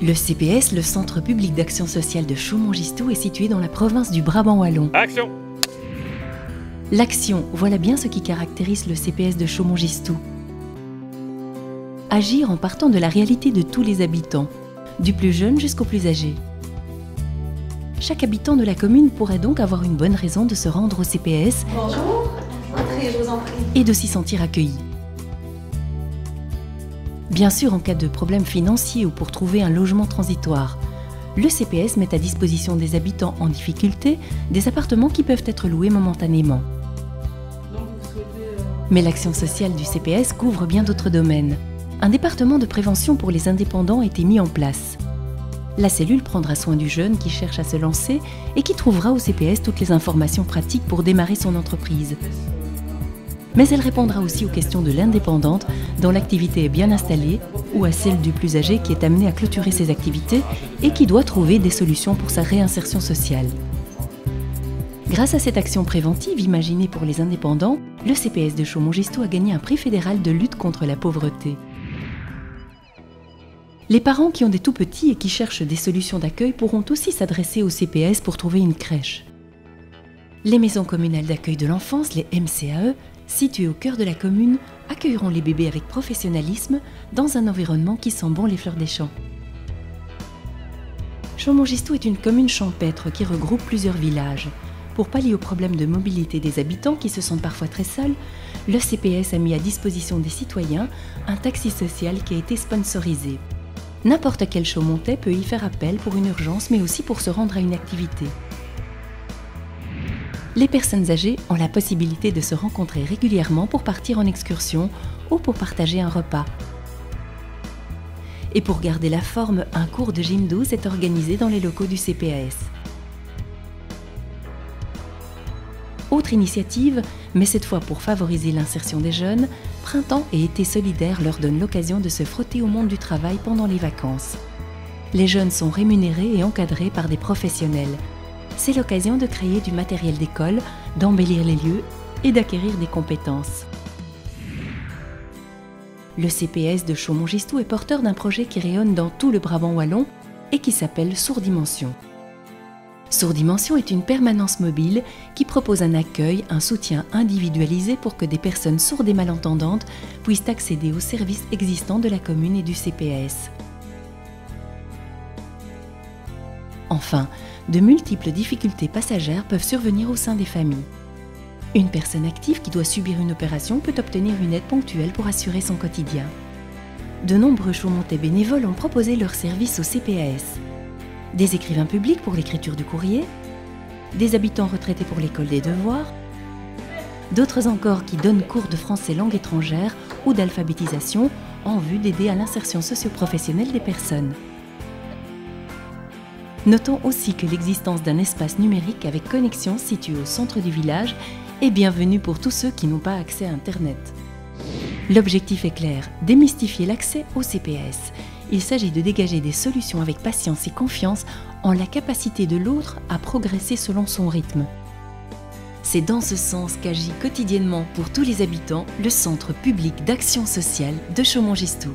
Le CPS, le Centre public d'action sociale de Chaumont-Gistoux, est situé dans la province du Brabant wallon. Action! L'action, voilà bien ce qui caractérise le CPS de Chaumont-Gistoux. Agir en partant de la réalité de tous les habitants, du plus jeune jusqu'au plus âgé. Chaque habitant de la commune pourrait donc avoir une bonne raison de se rendre au CPS. Bonjour, entrez, je vous en prie. Et de s'y sentir accueilli. Bien sûr, en cas de problème financier ou pour trouver un logement transitoire, le CPS met à disposition des habitants en difficulté des appartements qui peuvent être loués momentanément. Mais l'action sociale du CPS couvre bien d'autres domaines. Un département de prévention pour les indépendants a été mis en place. La cellule prendra soin du jeune qui cherche à se lancer et qui trouvera au CPS toutes les informations pratiques pour démarrer son entreprise. Mais elle répondra aussi aux questions de l'indépendante dont l'activité est bien installée ou à celle du plus âgé qui est amené à clôturer ses activités et qui doit trouver des solutions pour sa réinsertion sociale. Grâce à cette action préventive imaginée pour les indépendants, le CPS de Chaumont-Gistoux a gagné un prix fédéral de lutte contre la pauvreté. Les parents qui ont des tout-petits et qui cherchent des solutions d'accueil pourront aussi s'adresser au CPS pour trouver une crèche. Les maisons communales d'accueil de l'enfance, les MCAE, situées au cœur de la commune, accueilleront les bébés avec professionnalisme dans un environnement qui sent bon les fleurs des champs. Chaumont-Gistoux est une commune champêtre qui regroupe plusieurs villages. Pour pallier aux problèmes de mobilité des habitants qui se sentent parfois très seuls, le CPS a mis à disposition des citoyens un taxi social qui a été sponsorisé. N'importe quel Chaumontais peut y faire appel pour une urgence mais aussi pour se rendre à une activité. Les personnes âgées ont la possibilité de se rencontrer régulièrement pour partir en excursion ou pour partager un repas. Et pour garder la forme, un cours de gym douce est organisé dans les locaux du CPAS. Autre initiative, mais cette fois pour favoriser l'insertion des jeunes, Printemps et Été solidaire leur donnent l'occasion de se frotter au monde du travail pendant les vacances. Les jeunes sont rémunérés et encadrés par des professionnels. C'est l'occasion de créer du matériel d'école, d'embellir les lieux et d'acquérir des compétences. Le CPS de Chaumont-Gistoux est porteur d'un projet qui rayonne dans tout le Brabant wallon et qui s'appelle Sourdimension. Sourdimension est une permanence mobile qui propose un accueil, un soutien individualisé pour que des personnes sourdes et malentendantes puissent accéder aux services existants de la commune et du CPS. Enfin, de multiples difficultés passagères peuvent survenir au sein des familles. Une personne active qui doit subir une opération peut obtenir une aide ponctuelle pour assurer son quotidien. De nombreux Chaumontais bénévoles ont proposé leur service au CPAS. Des écrivains publics pour l'écriture du courrier, des habitants retraités pour l'école des devoirs, d'autres encore qui donnent cours de français langue étrangère ou d'alphabétisation en vue d'aider à l'insertion socio-professionnelle des personnes. Notons aussi que l'existence d'un espace numérique avec connexion situé au centre du village est bienvenue pour tous ceux qui n'ont pas accès à Internet. L'objectif est clair, démystifier l'accès au CPS. Il s'agit de dégager des solutions avec patience et confiance en la capacité de l'autre à progresser selon son rythme. C'est dans ce sens qu'agit quotidiennement pour tous les habitants le Centre public d'action sociale de Chaumont-Gistoux.